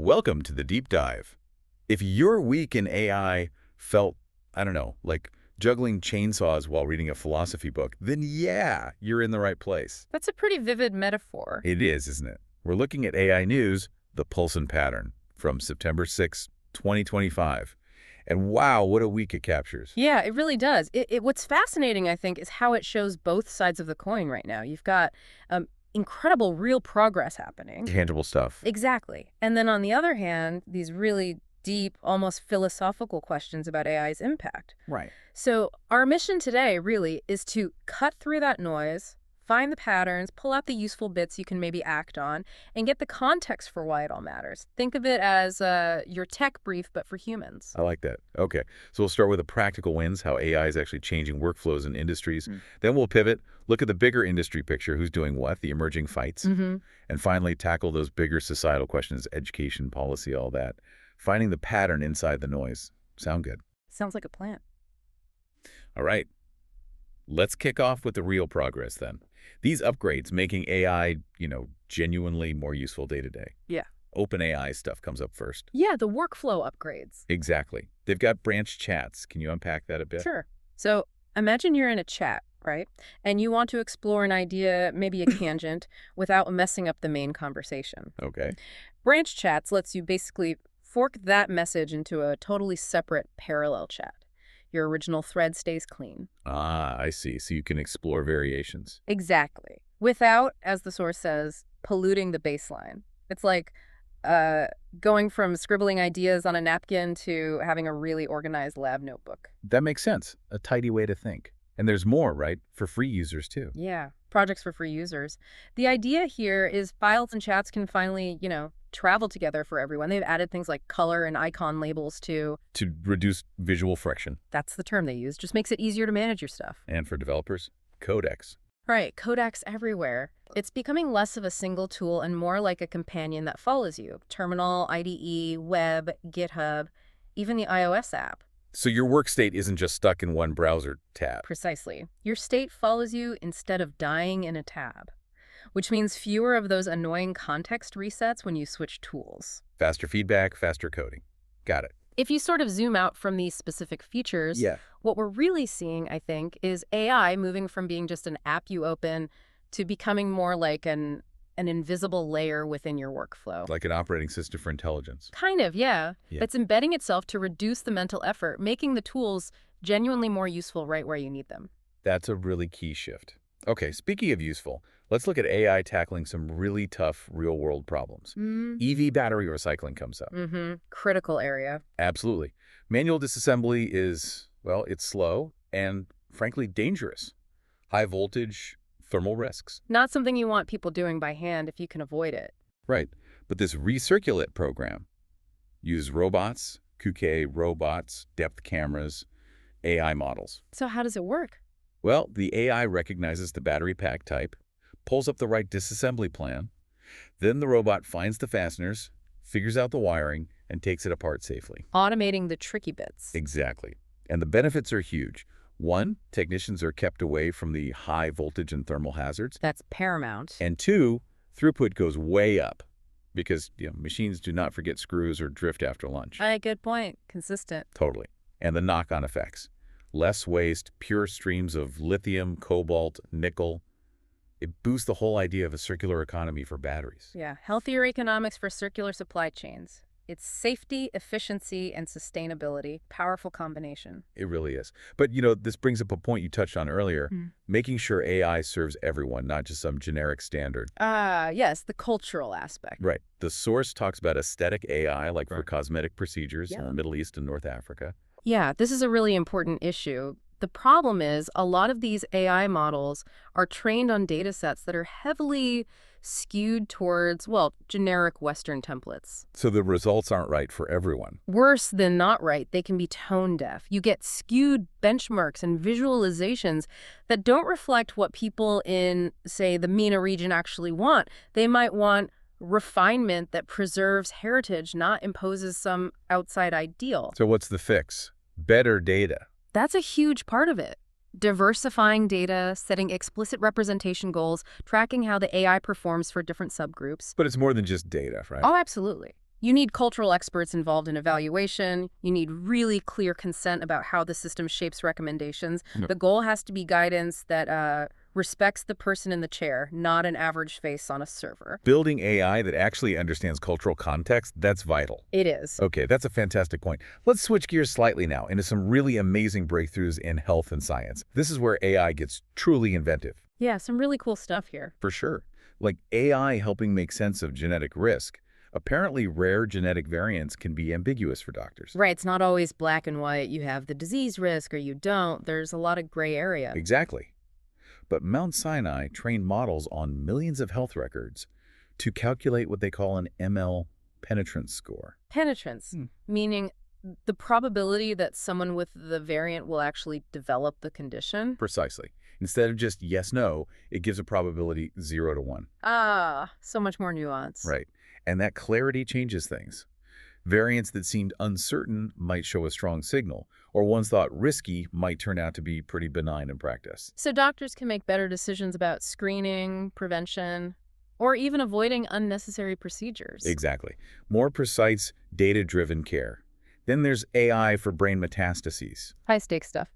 Welcome to the deep dive. If your week in AI felt, I don't know, like juggling chainsaws while reading a philosophy book, then yeah, you're in the right place. That's a pretty vivid metaphor. It is, isn't it? We're looking at AI News, the Pulse and Pattern, from September 6, 2025. And wow, what a week it captures. Yeah, it really does. What's fascinating, I think, is how it shows both sides of the coin right now. You've got incredible real progress happening. Tangible stuff. Exactly. And then on the other hand, these really deep, almost philosophical questions about AI's impact. Right. So our mission today really is to cut through that noise, find the patterns, pull out the useful bits you can maybe act on, and get the context for why it all matters. Think of it as your tech brief, but for humans. I like that. Okay, so we'll start with the practical wins, how AI is actually changing workflows in industries. Then we'll pivot, look at the bigger industry picture, who's doing what, the emerging fights. And finally, tackle those bigger societal questions, education, policy, all that. Finding the pattern inside the noise. Sound good? Sounds like a plan. All right. Let's kick off with the real progress then. These upgrades making AI, genuinely more useful day to day. Yeah. OpenAI stuff comes up first. Yeah, the workflow upgrades. Exactly. They've got branch chats. Can you unpack that a bit? Sure. So imagine you're in a chat, right? And you want to explore an idea, maybe a tangent, without messing up the main conversation. Okay. Branch chats lets you basically fork that message into a totally separate parallel chat. Your original thread stays clean. Ah, I see. So you can explore variations. Exactly. Without, as the source says, polluting the baseline. It's like going from scribbling ideas on a napkin to having a really organized lab notebook. That makes sense. A tidy way to think. And there's more, right? For free users, too. Yeah, projects for free users. The idea here is files and chats can finally, travel together for everyone. They've added things like color and icon labels to reduce visual friction. That's the term they use. Just makes it easier to manage your stuff. And for developers, Codex. Right, Codex everywhere. It's becoming less of a single tool and more like a companion that follows you. Terminal, IDE, web, GitHub, even the iOS app. So your work state isn't just stuck in one browser tab. Precisely. Your state follows you instead of dying in a tab, which means fewer of those annoying context resets when you switch tools. Faster feedback, faster coding. Got it. If you sort of zoom out from these specific features, what we're really seeing, I think, is AI moving from being just an app you open to becoming more like an invisible layer within your workflow. Like an operating system for intelligence. Kind of, yeah. It's embedding itself to reduce the mental effort, making the tools genuinely more useful right where you need them. That's a really key shift. Okay, speaking of useful, let's look at AI tackling some really tough real-world problems. EV battery recycling comes up. Critical area. Absolutely. Manual disassembly is, well, it's slow and, frankly, dangerous. High voltage, thermal risks. Not something you want people doing by hand if you can avoid it. Right. But this Recirculate program uses robots, Kuke robots, depth cameras, AI models. So how does it work? Well, the AI recognizes the battery pack type, pulls up the right disassembly plan, then the robot finds the fasteners, figures out the wiring, and takes it apart safely. Automating the tricky bits. Exactly. And the benefits are huge. One, technicians are kept away from the high voltage and thermal hazards. That's paramount. And two, throughput goes way up because machines do not forget screws or drift after lunch. Good point. Consistent. Totally. And the knock-on effects. Less waste, pure streams of lithium, cobalt, nickel. It boosts the whole idea of a circular economy for batteries. Yeah, healthier economics for circular supply chains. It's safety, efficiency, and sustainability. Powerful combination. It really is. But, this brings up a point you touched on earlier, making sure AI serves everyone, not just some generic standard. Yes, the cultural aspect. Right. The source talks about aesthetic AI, like for cosmetic procedures in the Middle East and North Africa. Yeah, this is a really important issue. The problem is a lot of these AI models are trained on data sets that are heavily skewed towards, generic Western templates. So the results aren't right for everyone. Worse than not right, they can be tone deaf. You get skewed benchmarks and visualizations that don't reflect what people in, say, the MENA region actually want. They might want refinement that preserves heritage, not imposes some outside ideal. So what's the fix? Better data. That's a huge part of it. Diversifying data, setting explicit representation goals, tracking how the AI performs for different subgroups. But it's more than just data, right? Oh, absolutely. You need cultural experts involved in evaluation. You need really clear consent about how the system shapes recommendations. No. The goal has to be guidance that respects the person in the chair, not an average face on a server. Building AI that actually understands cultural context, that's vital. It is. Okay, that's a fantastic point. Let's switch gears slightly now into some really amazing breakthroughs in health and science. This is where AI gets truly inventive. Yeah, some really cool stuff here. For sure. Like AI helping make sense of genetic risk. Apparently, rare genetic variants can be ambiguous for doctors. Right, it's not always black and white. You have the disease risk or you don't. There's a lot of gray area. Exactly. But Mount Sinai trained models on millions of health records to calculate what they call an ML penetrance score. Penetrance, meaning the probability that someone with the variant will actually develop the condition. Precisely. Instead of just yes, no, it gives a probability 0 to 1. Ah, so much more nuance. Right. And that clarity changes things. Variants that seemed uncertain might show a strong signal, or ones thought risky might turn out to be pretty benign in practice. So doctors can make better decisions about screening, prevention, or even avoiding unnecessary procedures. Exactly. More precise, data-driven care. Then there's AI for brain metastases. High-stakes stuff.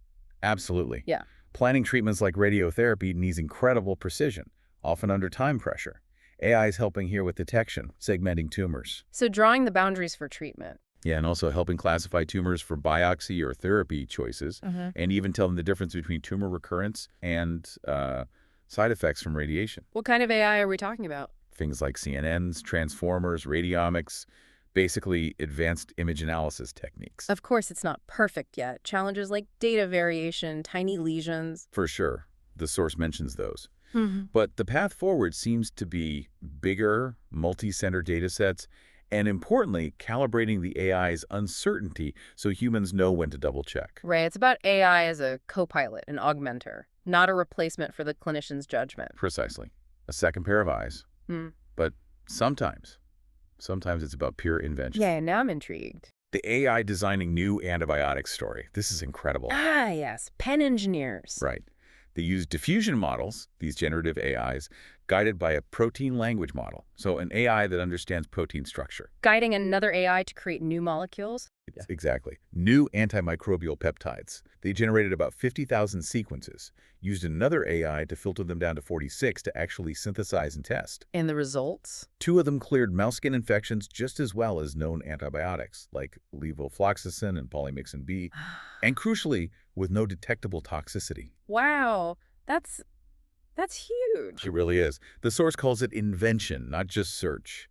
Absolutely. Yeah. Planning treatments like radiotherapy needs incredible precision, often under time pressure. AI is helping here with detection, segmenting tumors. So drawing the boundaries for treatment. Yeah, and also helping classify tumors for biopsy or therapy choices, and even telling the difference between tumor recurrence and side effects from radiation. What kind of AI are we talking about? Things like CNNs, transformers, radiomics, basically advanced image analysis techniques. Of course, it's not perfect yet. Challenges like data variation, tiny lesions. For sure. The source mentions those. But the path forward seems to be bigger, multi-center data sets, and importantly, calibrating the AI's uncertainty so humans know when to double-check. Right, it's about AI as a co-pilot, an augmenter, not a replacement for the clinician's judgment. Precisely. A second pair of eyes. But sometimes it's about pure invention. Yeah, now I'm intrigued. The AI designing new antibiotics story. This is incredible. Ah, yes, pen engineers. Right. They use diffusion models, these generative AIs, guided by a protein language model. So an AI that understands protein structure. Guiding another AI to create new molecules? Exactly. New antimicrobial peptides. They generated about 50,000 sequences, used another AI to filter them down to 46 to actually synthesize and test. And the results? 2 of them cleared mouse skin infections just as well as known antibiotics, like levofloxacin and polymyxin B, and crucially, with no detectable toxicity. Wow, that's huge. It really is. The source calls it invention, not just search.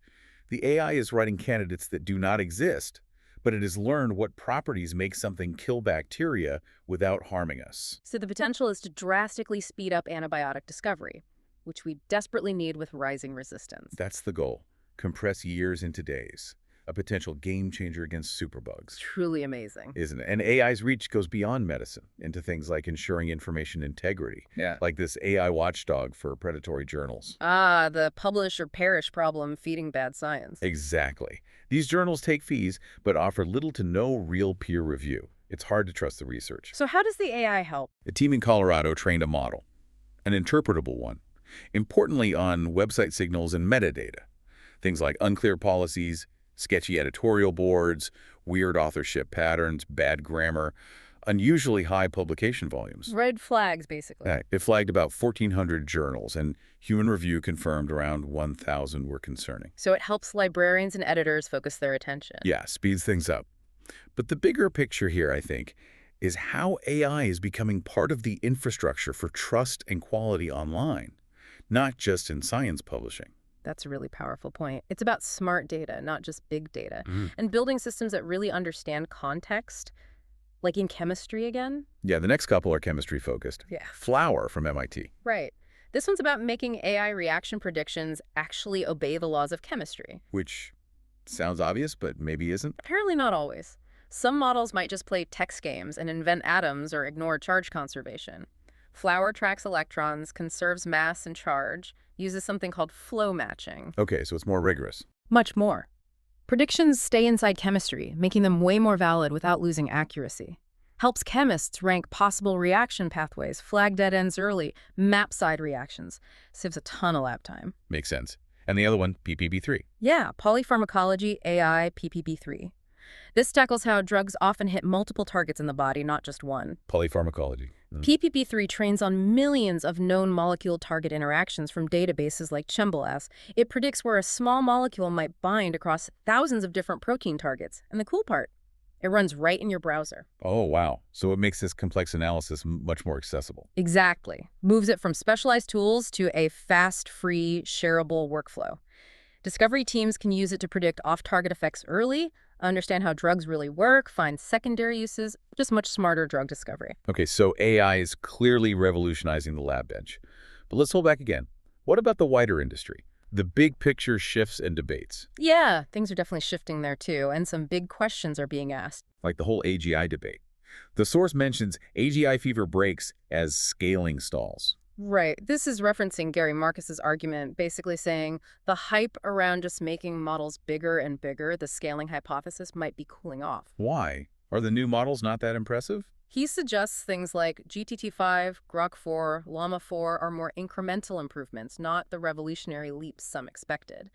The AI is writing candidates that do not exist, but it has learned what properties make something kill bacteria without harming us. So the potential is to drastically speed up antibiotic discovery, which we desperately need with rising resistance. That's the goal. Compress years into days. A potential game changer against superbugs. Truly amazing. Isn't it? And AI's reach goes beyond medicine into things like ensuring information integrity. Yeah. Like this AI watchdog for predatory journals. Ah, the publish or perish problem feeding bad science. Exactly. These journals take fees, but offer little to no real peer review. It's hard to trust the research. So how does the AI help? A team in Colorado trained a model, an interpretable one, importantly on website signals and metadata. Things like unclear policies, sketchy editorial boards, weird authorship patterns, bad grammar, unusually high publication volumes. Red flags, basically. It flagged about 1,400 journals, and human review confirmed around 1,000 were concerning. So it helps librarians and editors focus their attention. Yeah, speeds things up. But the bigger picture here, I think, is how AI is becoming part of the infrastructure for trust and quality online, not just in science publishing. That's a really powerful point. It's about smart data, not just big data. And building systems that really understand context, like in chemistry again. Yeah, the next couple are chemistry-focused. Yeah. Flower from MIT. Right. This one's about making AI reaction predictions actually obey the laws of chemistry. Which sounds obvious, but maybe isn't. Apparently not always. Some models might just play text games and invent atoms or ignore charge conservation. Flower tracks electrons, conserves mass and charge, uses something called flow matching. Okay, so it's more rigorous. Much more. Predictions stay inside chemistry, making them way more valid without losing accuracy. Helps chemists rank possible reaction pathways, flag dead ends early, map side reactions. Saves a ton of lab time. Makes sense. And the other one, PPB3. Yeah, polypharmacology, AI, PPB3. This tackles how drugs often hit multiple targets in the body, not just one. Polypharmacology. PPP3 trains on millions of known molecule-target interactions from databases like ChemBLAS. It predicts where a small molecule might bind across thousands of different protein targets. And the cool part, it runs right in your browser. Oh, wow. So it makes this complex analysis much more accessible. Exactly. Moves it from specialized tools to a fast, free, shareable workflow. Discovery teams can use it to predict off-target effects early, understand how drugs really work, find secondary uses, just much smarter drug discovery. Okay, so AI is clearly revolutionizing the lab bench. But let's hold back again. What about the wider industry? The big picture shifts and debates. Yeah, things are definitely shifting there too, and some big questions are being asked. Like the whole AGI debate. The source mentions AGI fever breaks as scaling stalls. Right. This is referencing Gary Marcus's argument, basically saying the hype around just making models bigger and bigger, the scaling hypothesis, might be cooling off. Why? Are the new models not that impressive? He suggests things like GPT-5, Grok 4, Llama 4 are more incremental improvements, not the revolutionary leaps some expected.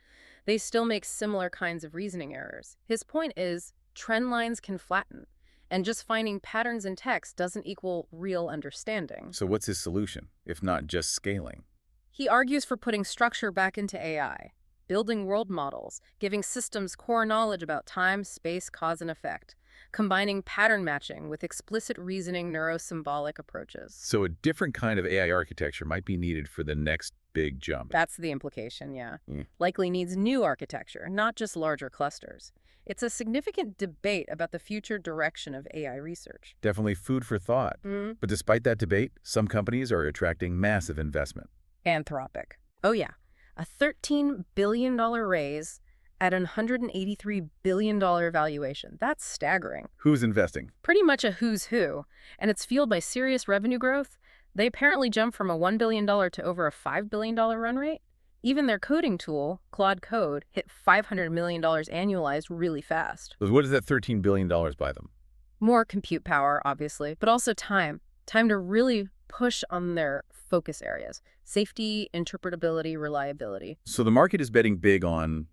They still make similar kinds of reasoning errors. His point is, trend lines can flatten, and just finding patterns in text doesn't equal real understanding. So what's his solution, if not just scaling? He argues for putting structure back into AI, building world models, giving systems core knowledge about time, space, cause, and effect, combining pattern matching with explicit reasoning neurosymbolic approaches. So a different kind of AI architecture might be needed for the next big jump. That's the implication, yeah. Likely needs new architecture, not just larger clusters. It's a significant debate about the future direction of AI research. Definitely food for thought. But despite that debate, some companies are attracting massive investment. Anthropic. Oh yeah, a $13 billion raise at an $183 billion valuation. That's staggering. Who's investing? Pretty much a who's who, and it's fueled by serious revenue growth. They apparently jumped from a $1 billion to over a $5 billion run rate. Even their coding tool, Claude Code, hit $500 million annualized really fast. What does that $13 billion buy them? More compute power, obviously, but also time. Time to really push on their focus areas. Safety, interpretability, reliability. So the market is betting big on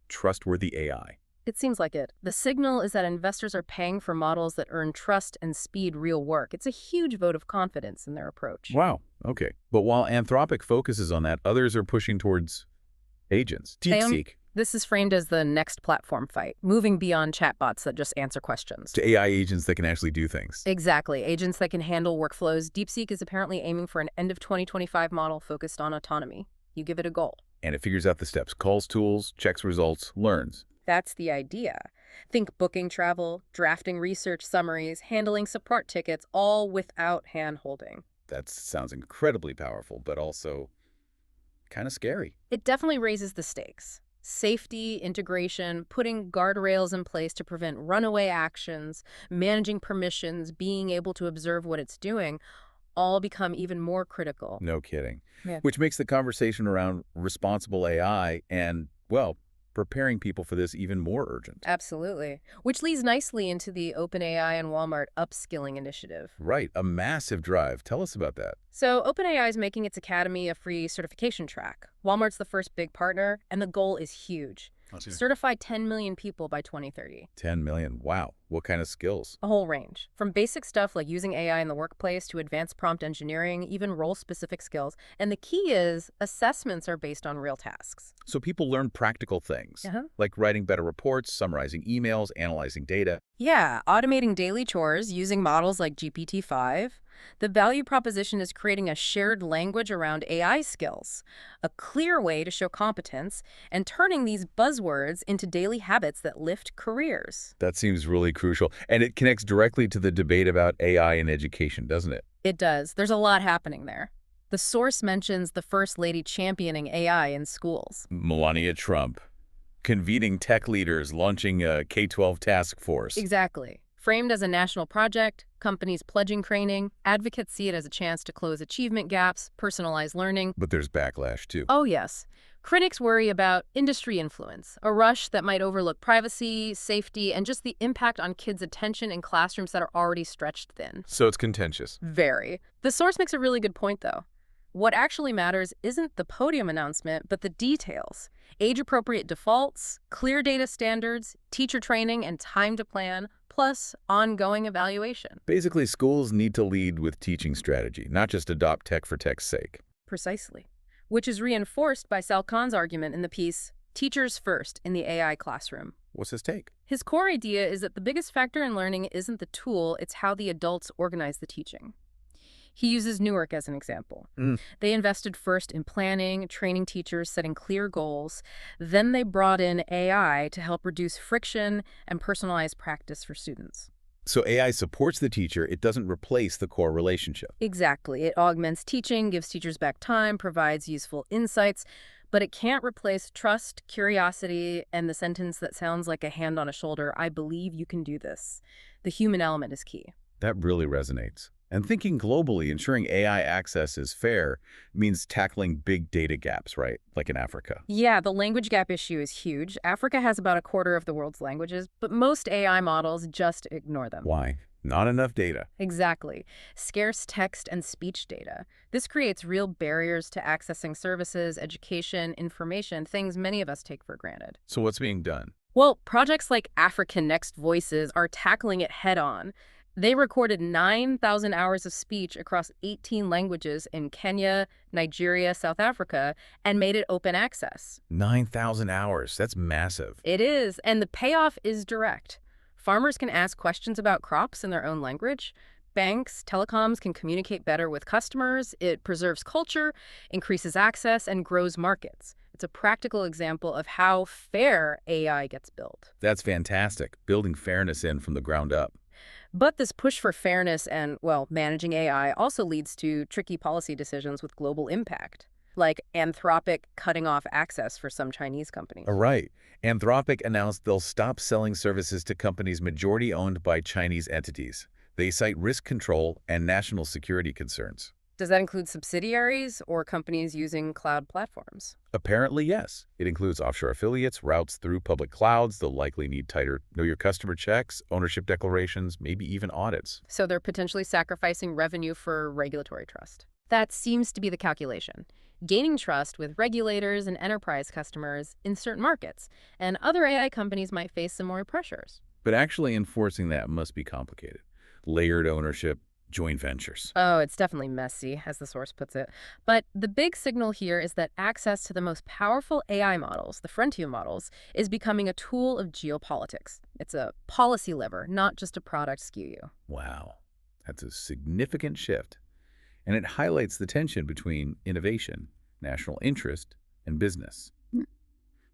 trustworthy AI. It seems like it. The signal is that investors are paying for models that earn trust and speed real work. It's a huge vote of confidence in their approach. Wow. Okay. But while Anthropic focuses on that, others are pushing towards agents. DeepSeek. This is framed as the next platform fight, moving beyond chatbots that just answer questions. To AI agents that can actually do things. Exactly. Agents that can handle workflows. DeepSeek is apparently aiming for an end of 2025 model focused on autonomy. You give it a goal. And it figures out the steps, calls tools, checks results, learns. That's the idea. Think booking travel, drafting research summaries, handling support tickets, all without hand-holding. That sounds incredibly powerful, but also kind of scary. It definitely raises the stakes. Safety, integration, putting guardrails in place to prevent runaway actions, managing permissions, being able to observe what it's doing, all become even more critical. No kidding. Yeah. Which makes the conversation around responsible AI and, well, preparing people for this even more urgent. Absolutely. Which leads nicely into the OpenAI and Walmart upskilling initiative. Right, a massive drive. Tell us about that. So OpenAI is making its Academy a free certification track. Walmart's the first big partner, and the goal is huge. Certify 10 million people by 2030. 10 million. Wow. What kind of skills? A whole range. From basic stuff like using AI in the workplace to advanced prompt engineering, even role-specific skills. And the key is assessments are based on real tasks. So people learn practical things, like writing better reports, summarizing emails, analyzing data. Yeah, automating daily chores using models like GPT-5. The value proposition is creating a shared language around AI skills, a clear way to show competence, and turning these buzzwords into daily habits that lift careers. That seems really crucial. And it connects directly to the debate about AI in education, doesn't it? It does. There's a lot happening there. The source mentions the First Lady championing AI in schools. Melania Trump, convening tech leaders, launching a K-12 task force. Exactly. Framed as a national project, companies pledging training, advocates see it as a chance to close achievement gaps, personalize learning. But there's backlash, too. Oh, yes. Critics worry about industry influence, a rush that might overlook privacy, safety, and just the impact on kids' attention in classrooms that are already stretched thin. So it's contentious. Very. The source makes a really good point, though. What actually matters isn't the podium announcement, but the details. Age-appropriate defaults, clear data standards, teacher training, and time to plan, plus ongoing evaluation. Basically, schools need to lead with teaching strategy, not just adopt tech for tech's sake. Precisely. Which is reinforced by Sal Khan's argument in the piece, Teachers First in the AI Classroom. What's his take? His core idea is that the biggest factor in learning isn't the tool, it's how the adults organize the teaching. He uses Newark as an example. They invested first in planning, training teachers, setting clear goals. Then they brought in AI to help reduce friction and personalize practice for students. So AI supports the teacher, it doesn't replace the core relationship. Exactly. It augments teaching, gives teachers back time, provides useful insights, but it can't replace trust, curiosity, and the sentence that sounds like a hand on a shoulder, I believe you can do this. The human element is key. That really resonates. And thinking globally, ensuring AI access is fair means tackling big data gaps, right? Like in Africa. Yeah, the language gap issue is huge. Africa has about a quarter of the world's languages, but most AI models just ignore them. Why? Not enough data. Exactly. Scarce text and speech data. This creates real barriers to accessing services, education, information, things many of us take for granted. So what's being done? Well, projects like African Next Voices are tackling it head-on. They recorded 9,000 hours of speech across 18 languages in Kenya, Nigeria, South Africa, and made it open access. 9,000 hours. That's massive. It is, and the payoff is direct. Farmers can ask questions about crops in their own language. Banks, telecoms can communicate better with customers. It preserves culture, increases access, and grows markets. It's a practical example of how fair AI gets built. That's fantastic, building fairness in from the ground up. But this push for fairness and, well, managing AI also leads to tricky policy decisions with global impact, like Anthropic cutting off access for some Chinese companies. Right. Anthropic announced they'll stop selling services to companies majority owned by Chinese entities. They cite risk control and national security concerns. Does that include subsidiaries or companies using cloud platforms? Apparently, yes. It includes offshore affiliates, routes through public clouds. They'll likely need tighter know-your-customer checks, ownership declarations, maybe even audits. So they're potentially sacrificing revenue for regulatory trust. That seems to be the calculation. Gaining trust with regulators and enterprise customers in certain markets, and other AI companies might face some more pressures. But actually enforcing that must be complicated. Layered ownership, joint ventures. Oh, it's definitely messy, as the source puts it. But the big signal here is that access to the most powerful AI models, the frontier models, is becoming a tool of geopolitics. It's a policy lever, not just a product SKU. Wow, that's a significant shift. And it highlights the tension between innovation, national interest, and business.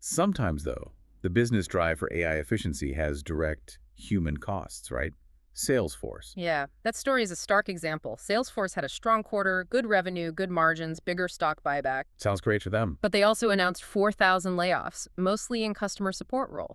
Sometimes, though, the business drive for AI efficiency has direct human costs, right? Salesforce. Yeah, that story is a stark example. Salesforce had a strong quarter, good revenue, good margins, bigger stock buyback. Sounds great for them. But they also announced 4,000 layoffs, mostly in customer support roles.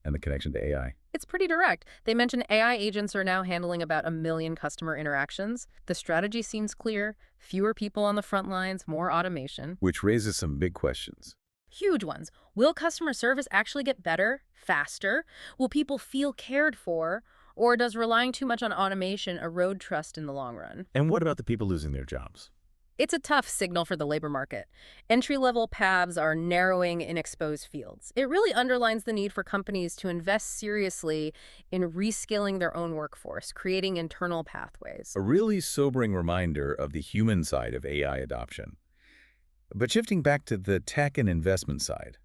And the connection to AI. It's pretty direct. They mention AI agents are now handling about 1 million customer interactions. The strategy seems clear. Fewer people on the front lines, more automation. Which raises some big questions. Huge ones. Will customer service actually get better, faster? Will people feel cared for? Or does relying too much on automation erode trust in the long run? And what about the people losing their jobs? It's a tough signal for the labor market. Entry-level paths are narrowing in exposed fields. It really underlines the need for companies to invest seriously in reskilling their own workforce, creating internal pathways. A really sobering reminder of the human side of AI adoption. But shifting back to the tech and investment side,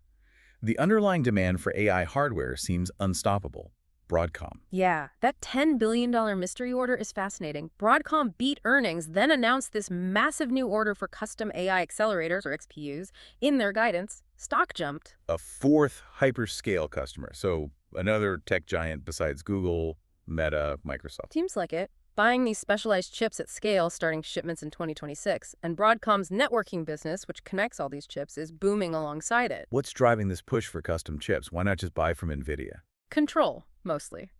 the underlying demand for AI hardware seems unstoppable. Broadcom. Yeah, that $10 billion mystery order is fascinating. Broadcom beat earnings, then announced this massive new order for custom AI accelerators, or XPUs, in their guidance. Stock jumped. A fourth hyperscale customer, so another tech giant besides Google, Meta, Microsoft. Seems like it. Buying these specialized chips at scale, starting shipments in 2026. And Broadcom's networking business, which connects all these chips, is booming alongside it. What's driving this push for custom chips? Why not just buy from NVIDIA? Control, mostly.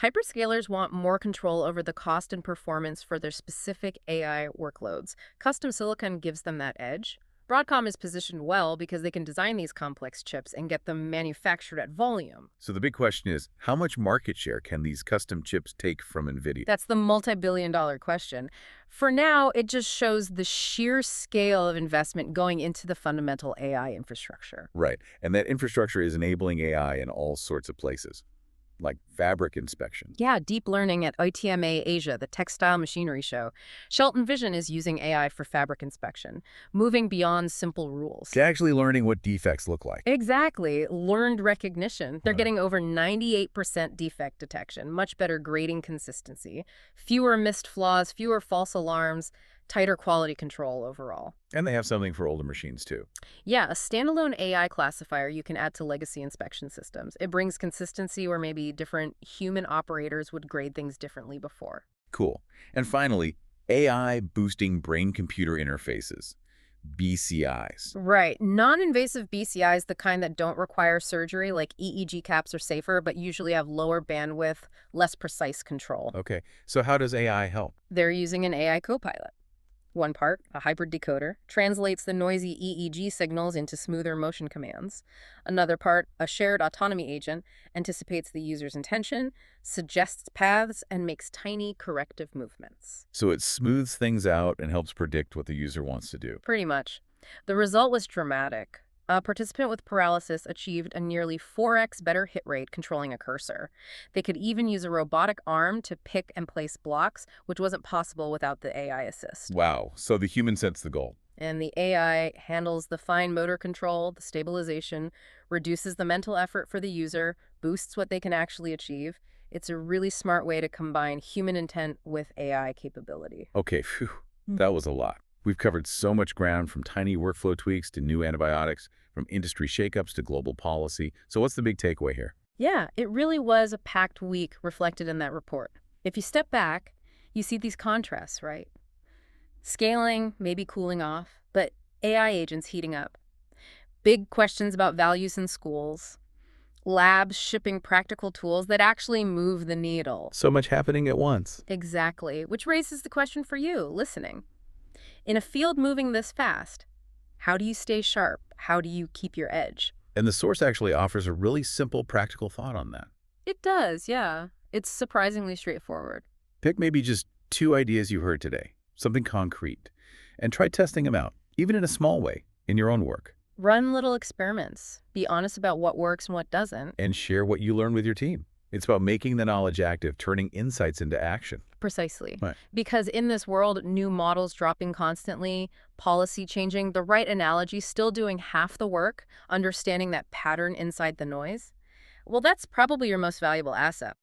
Hyperscalers want more control over the cost and performance for their specific AI workloads. Custom silicon gives them that edge. Broadcom is positioned well because they can design these complex chips and get them manufactured at volume. So the big question is, how much market share can these custom chips take from NVIDIA? That's the multi-billion-dollar question. For now, it just shows the sheer scale of investment going into the fundamental AI infrastructure. Right. And that infrastructure is enabling AI in all sorts of places, like fabric inspection. Yeah, deep learning at ITMA Asia, the textile machinery show. Shelton Vision is using AI for fabric inspection, moving beyond simple rules. To actually learning what defects look like. Exactly. Learned recognition. They're getting over 98% defect detection, much better grading consistency, fewer missed flaws, fewer false alarms, tighter quality control overall. And they have something for older machines, too. Yeah, a standalone AI classifier you can add to legacy inspection systems. It brings consistency where maybe different human operators would grade things differently before. Cool. And finally, AI boosting brain-computer interfaces, BCIs. Right. Non-invasive BCIs, the kind that don't require surgery, like EEG caps are safer, but usually have lower bandwidth, less precise control. Okay, so how does AI help? They're using an AI copilot. One part, a hybrid decoder, translates the noisy EEG signals into smoother motion commands. Another part, a shared autonomy agent, anticipates the user's intention, suggests paths, and makes tiny corrective movements. So it smooths things out and helps predict what the user wants to do. Pretty much. The result was dramatic. A participant with paralysis achieved a nearly 4x better hit rate controlling a cursor. They could even use a robotic arm to pick and place blocks, which wasn't possible without the AI assist. Wow, so the human sets the goal. And the AI handles the fine motor control, the stabilization, reduces the mental effort for the user, boosts what they can actually achieve. It's a really smart way to combine human intent with AI capability. Okay, phew, that was a lot. We've covered so much ground, from tiny workflow tweaks to new antibiotics, from industry shakeups to global policy. So what's the big takeaway here? Yeah, it really was a packed week reflected in that report. If you step back, you see these contrasts, right? Scaling, maybe cooling off, but AI agents heating up. Big questions about values in schools. Labs shipping practical tools that actually move the needle. So much happening at once. Exactly, which raises the question for you, listening. In a field moving this fast, how do you stay sharp? How do you keep your edge? And the source actually offers a really simple, practical thought on that. It does, yeah. It's surprisingly straightforward. Pick maybe just 2 ideas you heard today, something concrete, and try testing them out, even in a small way, in your own work. Run little experiments. Be honest about what works and what doesn't. And share what you learn with your team. It's about making the knowledge active, turning insights into action. Precisely. Right. Because in this world, new models dropping constantly, policy changing, the right analogy, still doing half the work, understanding that pattern inside the noise, well, that's probably your most valuable asset.